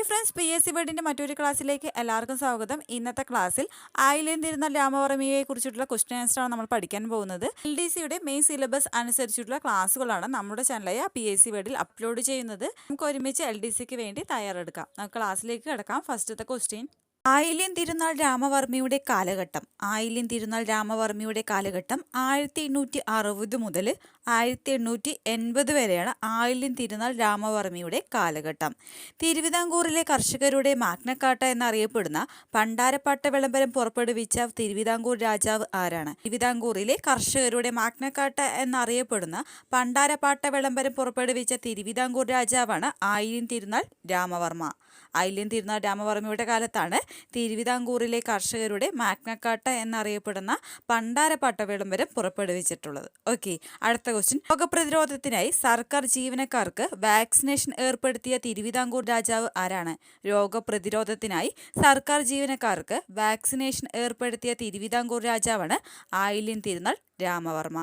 Friends, PSC വേർഡിൻ്റെ മറ്റൊരു ക്ലാസ്സിലേക്ക് എല്ലാവർക്കും സ്വാഗതം. ഇന്നത്തെ ക്ലാസ്സിൽ ആയില്യം തിരുനാൾ രാമവർമ്മയെ കുറിച്ചിട്ടുള്ള ക്വസ്റ്റ്യൻ ആൻസറാണ് നമ്മൾ പഠിക്കാൻ പോകുന്നത്. LDCയുടെ മെയിൻ സിലബസ് അനുസരിച്ചിട്ടുള്ള ക്ലാസ്സുകളാണ് നമ്മുടെ ചാനലായ PSC വേർഡിൽ അപ്ലോഡ് ചെയ്യുന്നത്. നമുക്ക് ഒരുമിച്ച് LDCക്ക് വേണ്ടി തയ്യാറെടുക്കാം. നമുക്ക് ക്ലാസ്സിലേക്ക് കിടക്കാം. ഫസ്റ്റത്തെ ക്വസ്റ്റ്യൻ, ആയില്യം തിരുനാൾ രാമവർമ്മയുടെ കാലഘട്ടം. ആയില്യം തിരുനാൾ രാമവർമ്മയുടെ കാലഘട്ടം 1860 മുതൽ 1880 വരെയാണ് ആയില്യം തിരുനാൾ രാമവർമ്മയുടെ കാലഘട്ടം. തിരുവിതാംകൂറിലെ കർഷകരുടെ മാഗ്നക്കാട്ട എന്നറിയപ്പെടുന്ന പണ്ടാരപ്പാട്ട വിളംബരം പുറപ്പെടുവിച്ച തിരുവിതാംകൂർ രാജാവ് ആരാണ്? തിരുവിതാംകൂറിലെ കർഷകരുടെ മാഗ്നക്കാട്ട എന്നറിയപ്പെടുന്ന പണ്ടാരപ്പാട്ട വിളംബരം പുറപ്പെടുവിച്ച തിരുവിതാംകൂർ രാജാവാണ് ആയില്യം തിരുനാൾ രാമവർമ്മ. ആയില്യം തിരുനാൾ രാമവർമ്മയുടെ കാലത്താണ് തിരുവിതാംകൂറിലെ കർഷകരുടെ മാഗ്നക്കാട്ട എന്നറിയപ്പെടുന്ന പണ്ടാരപ്പാട്ട വിളംബരം പുറപ്പെടുവിച്ചിട്ടുള്ളത്. ഓക്കെ, അടുത്ത ക്വസ്റ്റ്യൻ, രോഗപ്രതിരോധത്തിനായി സർക്കാർ ജീവനക്കാർക്ക് വാക്സിനേഷൻ ഏർപ്പെടുത്തിയ തിരുവിതാംകൂർ രാജാവ് ആരാണ്? രോഗപ്രതിരോധത്തിനായി സർക്കാർ ജീവനക്കാർക്ക് വാക്സിനേഷൻ ഏർപ്പെടുത്തിയ തിരുവിതാംകൂർ രാജാവാണ് ആയില്യം തിരുനാൾ രാമവർമ്മ.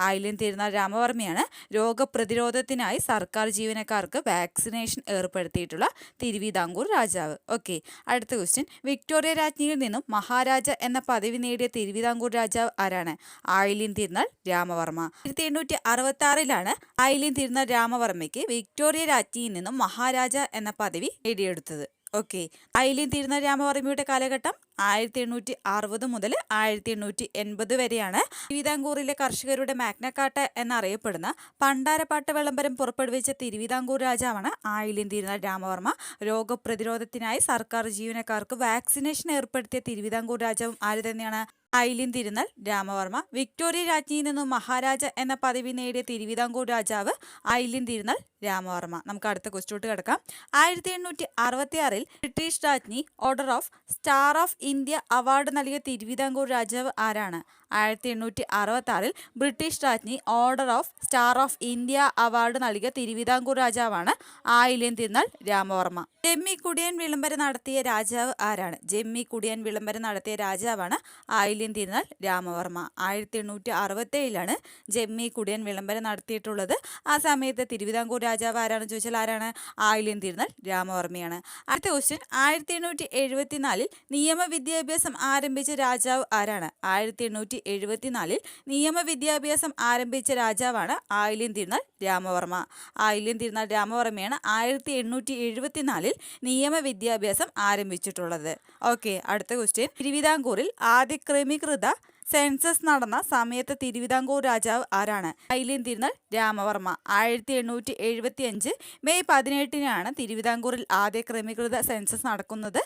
ആയില്യം തിരുനാൾ രാമവർമ്മയാണ് രോഗപ്രതിരോധത്തിനായി സർക്കാർ ജീവനക്കാർക്ക് വാക്സിനേഷൻ ഏർപ്പെടുത്തിയിട്ടുള്ള തിരുവിതാംകൂർ രാജാവ്. ഓക്കെ, അടുത്ത ക്വസ്റ്റ്യൻ, വിക്ടോറിയ രാജ്ഞിയിൽ നിന്നും മഹാരാജ എന്ന പദവി നേടിയ തിരുവിതാംകൂർ രാജാവ് ആരാണ്? ആയില്യം തിരുനാൾ രാമവർമ്മ. 1866 ആയില്യം തിരുനാൾ രാമവർമ്മയ്ക്ക് വിക്ടോറിയ രാജ്ഞിയിൽ നിന്നും മഹാരാജ എന്ന പദവി നേടിയെടുത്തത്. ഓക്കെ, ആയില്യം തിരുനാൾ രാമവർമ്മയുടെ കാലഘട്ടം 1860 മുതൽ 1880 വരെയാണ്. തിരുവിതാംകൂറിലെ കർഷകരുടെ മാഗ്നക്കാട്ട എന്നറിയപ്പെടുന്ന പണ്ടാരപ്പാട്ട വിളംബരം പുറപ്പെടുവിച്ച തിരുവിതാംകൂർ രാജാവാണ് ആയില്യം തിരുനാൾ രാമവർമ്മ. രോഗപ്രതിരോധത്തിനായി സർക്കാർ ജീവനക്കാർക്ക് വാക്സിനേഷൻ ഏർപ്പെടുത്തിയ തിരുവിതാംകൂർ രാജാവും ആര് തന്നെയാണ്? ആയില്യം തിരുനാൾ രാമവർമ്മ. വിക്ടോറിയ രാജ്ഞിയിൽ നിന്നും മഹാരാജ എന്ന പദവി നേടിയ തിരുവിതാംകൂർ രാജാവ് ആയില്യം തിരുനാൾ രാമവർമ്മ. നമുക്ക് അടുത്ത ക്വസ്റ്റ്യൻ കിടക്കാം. 1866 ബ്രിട്ടീഷ് രാജ്ഞി order of star of India award നൽകിയ തിരുവിതാംകൂർ രാജാവ് ആരാണ്? 1866 ബ്രിട്ടീഷ് രാജ്ഞി order of star of India award നൽകിയ തിരുവിതാംകൂർ രാജാവാണ് ആയില്യം തിരുനാൾ രാമവർമ്മ. ജമ്മി കുടിയൻ വിളംബരം നടത്തിയ രാജാവ് ആരാണ്? ജമ്മി കുടിയൻ വിളംബരം നടത്തിയ രാജാവാണ് ആയില്യം തിരുനാൾ രാമവർമ്മ. 1867 ജമ്മി കുടിയൻ വിളംബരം നടത്തിയിട്ടുള്ളത്. ആ സമയത്ത് തിരുവിതാംകൂർ രാജാവ് ആരാണെന്ന് ചോദിച്ചാൽ ആരാണ്? ആയില്യം തിരുനാൾ രാമവർമ്മയാണ്. അടുത്ത ക്വസ്റ്റ്യൻ, 1874 നിയമവിദ്യാഭ്യാസം ആരംഭിച്ച രാജാവ് ആരാണ്? 1874 നിയമവിദ്യാഭ്യാസം ആരംഭിച്ച രാജാവാണ് ആയില്യം തിരുനാൾ രാമവർമ്മ. ആയില്യം തിരുനാൾ രാമവർമ്മയാണ് 1874 നിയമവിദ്യാഭ്യാസം ആരംഭിച്ചിട്ടുള്ളത്. ഓക്കെ, അടുത്ത ക്വസ്റ്റ്യൻ, തിരുവിതാംകൂറിൽ ആദ്യ ക്രമീകൃത സെൻസസ് നടന്ന സമയത്ത് തിരുവിതാംകൂർ രാജാവ് ആരാണ്? ആയില്യം തിരുനാൾ രാമവർമ്മ. 1875 മെയ് 18 തിരുവിതാംകൂറിൽ ആദ്യ ക്രമീകൃത സെൻസസ് നടക്കുന്നത്.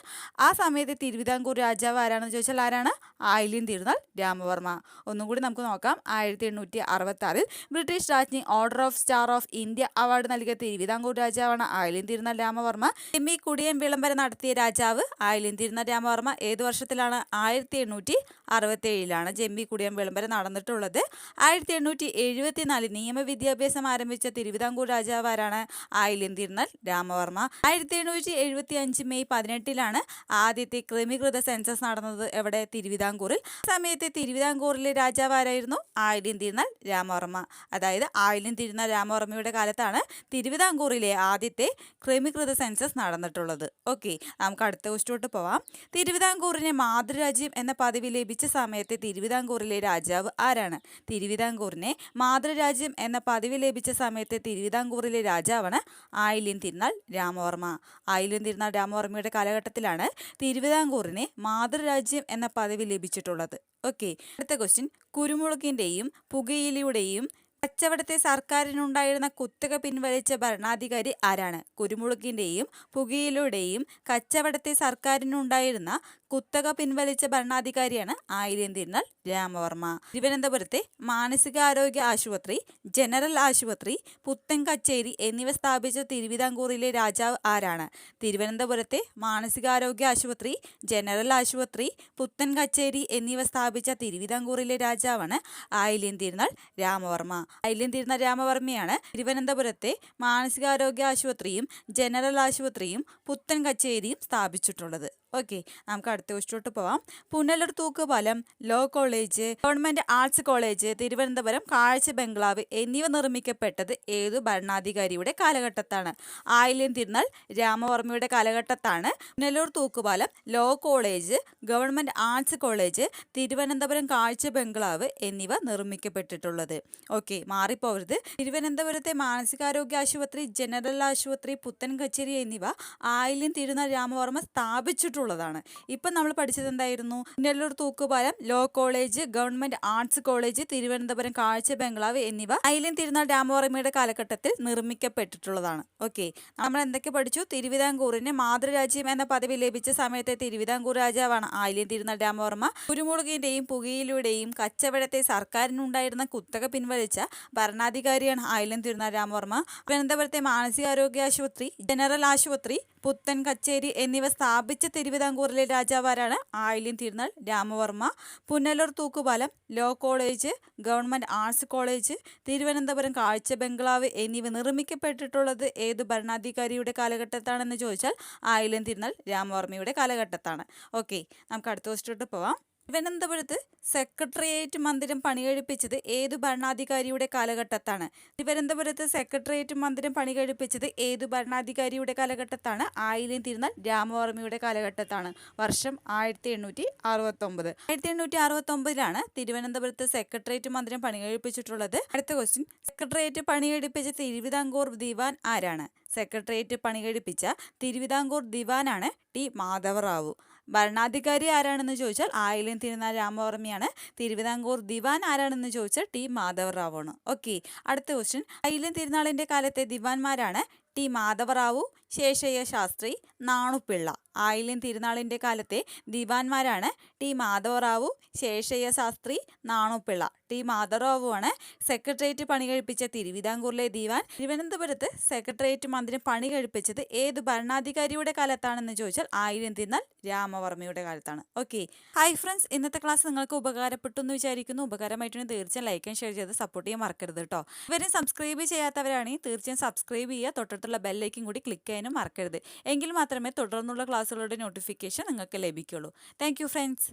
ആ സമയത്ത് തിരുവിതാംകൂർ രാജാവ് ആരാണെന്ന് ചോദിച്ചാൽ ആരാണ്? ആയില്യം തിരുനാൾ രാമവർമ്മ. ഒന്നുകൂടി നമുക്ക് നോക്കാം. 1866 ബ്രിട്ടീഷ് രാജ്ഞി order of star of India award നൽകിയ തിരുവിതാംകൂർ രാജാവാണ് ആയില്യം തിരുനാൾ രാമവർമ്മ. ജമ്മി കുടിയൻ വിളംബരം നടത്തിയ രാജാവ് ആയില്യം തിരുനാൾ രാമവർമ്മ. ഏത് വർഷത്തിലാണ്? 1867 ജമ്മി കുടിയൻ വിളംബരം നടന്നിട്ടുള്ളത്. 1874 നിയമവിദ്യാഭ്യാസം ആരംഭിച്ച തിരുവിതാംകൂർ രാജാവ് ആരാണ്? ആയില്യം തിരുനാൾ രാമവർമ്മ. 1875 മെയ് 18 ആദ്യത്തെ ക്രമീകൃത സെൻസസ് നടന്നത്. എവിടെ? തിരുവിതാംകൂറിൽ. സമയത്ത് തിരുവിതാംകൂറിലെ രാജാവ് ആരായിരുന്നു? ആയില്യം തിരുനാൾ രാമവർമ്മ. അതായത് ആയില്യം തിരുനാൾ രാമവർമ്മയുടെ കാലത്താണ് തിരുവിതാംകൂറിലെ ആദ്യത്തെ ക്രമീകൃത സെൻസസ് നടന്നിട്ടുള്ളത്. ഓക്കെ, നമുക്ക് അടുത്ത ക്വസ്റ്റ്യനോട്ട് പോവാം. തിരുവിതാംകൂറിനെ മാതൃരാജ്യം എന്ന പദവി ലഭിച്ച സമയത്ത് തിരുവിതാംകൂറിലെ രാജാവ് ആരാണ്? തിരുവിതാംകൂറിനെ മാതൃരാജ്യം എന്ന പദവി ലഭിച്ച സമയത്ത് തിരുവിതാംകൂറിലെ രാജാവാണ് ആയില്യം തിരുനാൾ രാമവർമ്മ. ആയില്യം തിരുനാൾ രാമവർമ്മയുടെ കാലഘട്ടത്തിലാണ് തിരുവിതാംകൂറിനെ മാതൃരാജ്യം എന്ന പദവി ലഭിച്ചിട്ടുള്ളത്. ഓക്കെ, അടുത്ത ക്വസ്റ്റ്യൻ, കുരുമുളകിൻ്റെയും പുകയിലയുടെയും കച്ചവടത്തെ സർക്കാരിനുണ്ടായിരുന്ന കുത്തക പിൻവലിച്ച ഭരണാധികാരി ആരാണ്? കുരുമുളകിൻ്റെയും പുകയിലയുടെയും കച്ചവടത്തെ സർക്കാരിനുണ്ടായിരുന്ന കുത്തക പിൻവലിച്ച ഭരണാധികാരിയാണ് ആയില്യം തിരുനാൾ രാമവർമ്മ. തിരുവനന്തപുരത്തെ മാനസികാരോഗ്യ ആശുപത്രി, ജനറൽ ആശുപത്രി, പുത്തൻ കച്ചേരി എന്നിവ സ്ഥാപിച്ച തിരുവിതാംകൂറിലെ രാജാവ് ആരാണ്? തിരുവനന്തപുരത്തെ മാനസികാരോഗ്യ ആശുപത്രി, ജനറൽ ആശുപത്രി, പുത്തൻ കച്ചേരി എന്നിവ സ്ഥാപിച്ച തിരുവിതാംകൂറിലെ രാജാവാണ് ആയില്യം തിരുനാൾ രാമവർമ്മ. ആയില്യം തിരുനാൾ രാമവർമ്മയാണ് തിരുവനന്തപുരത്തെ മാനസികാരോഗ്യ ആശുപത്രിയും ജനറൽ ആശുപത്രിയും പുത്തൻ കച്ചേരിയും സ്ഥാപിച്ചിട്ടുള്ളത്. ഓക്കെ, നമുക്ക് അടുത്ത ക്വസ്റ്റ്യനിലോട്ട് പോവാം. പുനലൂർ തൂക്കുപാലം, law college, government arts college, Thiruvananthapuram കാഴ്ച ബംഗ്ലാവ് എന്നിവ നിർമ്മിക്കപ്പെട്ടത് ഏതു ഭരണാധികാരിയുടെ കാലഘട്ടത്താണ്? ആയില്യം തിരുനാൾ രാമവർമ്മയുടെ കാലഘട്ടത്താണ് പുനലൂർ തൂക്കുപാലം, law college, government arts college, Thiruvananthapuram കാഴ്ച ബംഗ്ലാവ് എന്നിവ നിർമ്മിക്കപ്പെട്ടിട്ടുള്ളത്. ഓക്കെ, മാറിപ്പോവരുത്. തിരുവനന്തപുരത്തെ മാനസികാരോഗ്യ ആശുപത്രി, ജനറൽ ആശുപത്രി, പുത്തൻ കച്ചേരി എന്നിവ ആയില്യം തിരുനാൾ രാമവർമ്മ സ്ഥാപിച്ചിട്ടുള്ളതാണ്. ഇപ്പം നമ്മൾ പഠിച്ചത് എന്തായിരുന്നു? പുനലൂർ തൂക്കുപാലം, law college, government arts college, Thiruvananthapuram കാഴ്ച ബംഗ്ലാവ് എന്നിവ ആയില്യം തിരുനാൾ രാമവർമ്മയുടെ കാലഘട്ടത്തിൽ നിർമ്മിക്കപ്പെട്ടിട്ടുള്ളതാണ്. ഓക്കെ, നമ്മൾ എന്തൊക്കെ പഠിച്ചു? തിരുവിതാംകൂറിന് മാതൃരാജ്യം എന്ന പദവി ലഭിച്ച സമയത്തെ തിരുവിതാംകൂർ രാജാവാണ് ആയില്യം തിരുനാൾ രാമവർമ്മ. കുരുമുളകിന്റെയും പുകയിലയുടെയും കച്ചവടത്തെ സർക്കാരിനുണ്ടായിരുന്ന കുത്തക പിൻവലിച്ച ഭരണാധികാരിയാണ് ആയില്യം തിരുനാൾ രാമവർമ്മ. തിരുവനന്തപുരത്തെ മാനസികാരോഗ്യ ആശുപത്രി, ജനറൽ ആശുപത്രി, പുത്തൻ കച്ചേരി എന്നിവ സ്ഥാപിച്ച തിരുവിതാംകൂറിലെ രാജാവാരാണ് ആയില്യം തിരുനാൾ രാമവർമ്മ. പുനലൂർ തൂക്കുപാലം, law college, government arts college, Thiruvananthapuram കാഴ്ച ബംഗ്ലാവ് എന്നിവ നിർമ്മിക്കപ്പെട്ടിട്ടുള്ളത് ഏതു ഭരണാധികാരിയുടെ കാലഘട്ടത്താണെന്ന് ചോദിച്ചാൽ ആയില്യം തിരുനാൾ രാമവർമ്മയുടെ കാലഘട്ടത്താണ്. ഓക്കെ, നമുക്ക് അടുത്ത ക്വസ്റ്റ്യനിലോട്ട് പോവാം. തിരുവനന്തപുരത്ത് സെക്രട്ടേറിയറ്റ് മന്ദിരം പണികഴിപ്പിച്ചത് ഏതു ഭരണാധികാരിയുടെ കാലഘട്ടത്താണ്? തിരുവനന്തപുരത്ത് സെക്രട്ടേറിയറ്റ് മന്ദിരം പണികഴിപ്പിച്ചത് ഏതു ഭരണാധികാരിയുടെ കാലഘട്ടത്താണ്? ആയില്യം തിരുനാൾ രാമവർമ്മയുടെ കാലഘട്ടത്താണ്. വർഷം 1869. 1869 തിരുവനന്തപുരത്ത് സെക്രട്ടേറിയറ്റ് മന്ദിരം പണികഴിപ്പിച്ചിട്ടുള്ളത്. അടുത്ത ക്വസ്റ്റ്യൻ, സെക്രട്ടേറിയറ്റ് പണികഴിപ്പിച്ച തിരുവിതാംകൂർ ദിവാൻ ആരാണ്? സെക്രട്ടേറിയറ്റ് പണികഴിപ്പിച്ച തിരുവിതാംകൂർ ദിവാനാണ് ടി മാധവറാവു. ഭരണാധികാരി ആരാണെന്ന് ചോദിച്ചാൽ ആയില്യം തിരുനാൾ രാമവർമ്മയാണ്. തിരുവിതാംകൂർ ദിവാൻ ആരാണെന്ന് ചോദിച്ചാൽ ടി മാധവറാവു ആണ്. ഓക്കെ, അടുത്ത ക്വസ്റ്റ്യൻ, ആയില്യം തിരുനാളിൻ്റെ കാലത്തെ ദിവാൻമാരാണ് ടി മാധവറാവു, ശേഷയ്യ ശാസ്ത്രി, നാണുപിള്ള. ആയില്യം തിരുനാളിൻ്റെ കാലത്തെ ദിവാൻമാരാണ് ടി മാധവറാവു, ശേഷയ്യ ശാസ്ത്രി, നാണുപിള്ള. ടി മാധവറാവു ആണ് സെക്രട്ടേറിയറ്റ് പണികഴിപ്പിച്ച തിരുവിതാംകൂറിലെ ദിവാൻ. തിരുവനന്തപുരത്ത് സെക്രട്ടേറിയറ്റ് മന്ദിരം പണികഴിപ്പിച്ചത് ഏതു ഭരണാധികാരിയുടെ കാലത്താണെന്ന് ചോദിച്ചാൽ ആയില്യം തിരുനാൾ രാമവർമ്മയുടെ കാലത്താണ്. ഓക്കെ, ഹായ് ഫ്രണ്ട്സ്, ഇന്നത്തെ ക്ലാസ് നിങ്ങൾക്ക് ഉപകാരപ്പെട്ടു എന്ന് വിചാരിക്കുന്നു. ഉപകാരമായിട്ടുണ്ടെങ്കിൽ തീർച്ചയായും ലൈക്ക് ആൻഡ് ഷെയർ ചെയ്ത് സപ്പോർട്ട് ചെയ്യാൻ മറക്കരുത് കേട്ടോ. ഇവരെ സബ്സ്ക്രൈബ് ചെയ്യാത്തവരാണെങ്കിൽ തീർച്ചയായും സബ്സ്ക്രൈബ് ചെയ്യുക, തൊട്ടടുത്തുള്ള ബെല്ലൈക്കും കൂടി ക്ലിക്ക് ചെയ്യാനും മറക്കരുത്. എങ്കിൽ മാത്രമേ തുടർന്നുള്ള ക്ലാസ്സുകളുടെ നോട്ടിഫിക്കേഷൻ നിങ്ങൾക്ക് ലഭിക്കുള്ളൂ. Thank you friends.